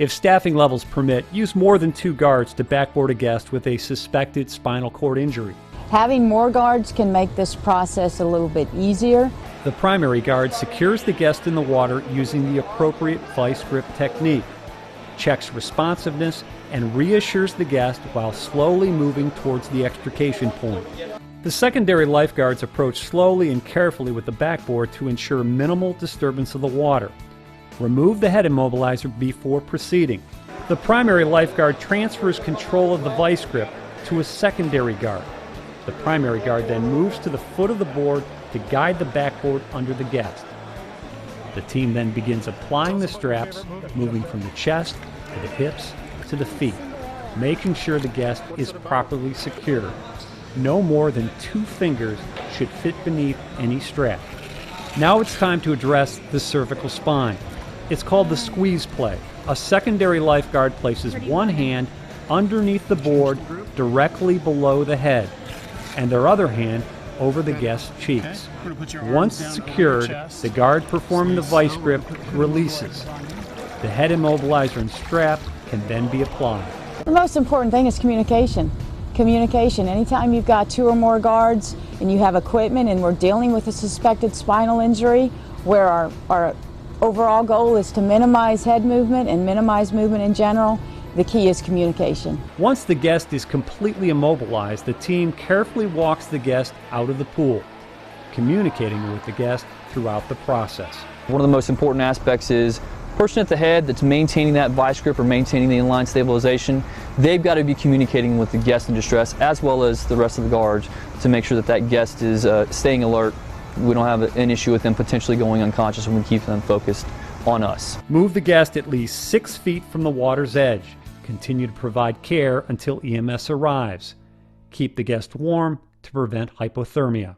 If staffing levels permit, use more than 2 guards to backboard a guest with a suspected spinal cord injury. Having more guards can make this process a little bit easier. The primary guard secures the guest in the water using the appropriate vice grip technique, checks responsiveness, and reassures the guest while slowly moving towards the extrication point. The secondary lifeguards approach slowly and carefully with the backboard to ensure minimal disturbance of the water. Remove the head immobilizer before proceeding. The primary lifeguard transfers control of the vice grip to a secondary guard. The primary guard then moves to the foot of the board to guide the backboard under the guest. The team then begins applying the straps, moving from the chest to the hips to the feet, making sure the guest is properly secured. No more than 2 fingers should fit beneath any strap. Now it's time to address the cervical spine. It's called the squeeze play. A secondary lifeguard places one hand underneath the board directly below the head, and their other hand over the guest's cheeks. Once secured, the guard performing the vice grip releases. The head immobilizer and strap can then be applied. The most important thing is communication. Communication. Anytime you've got 2 or more guards and you have equipment and we're dealing with a suspected spinal injury, where our overall goal is to minimize head movement and minimize movement in general, the key is communication. Once the guest is completely immobilized, the team carefully walks the guest out of the pool, communicating with the guest throughout the process. One of the most important aspects is the person at the head that's maintaining that vice grip or maintaining the inline stabilization. They've got to be communicating with the guest in distress as well as the rest of the guards to make sure that that guest is staying alert. We don't have an issue with them potentially going unconscious when we keep them focused on us. Move the guest at least 6 feet from the water's edge. Continue to provide care until EMS arrives. Keep the guest warm to prevent hypothermia.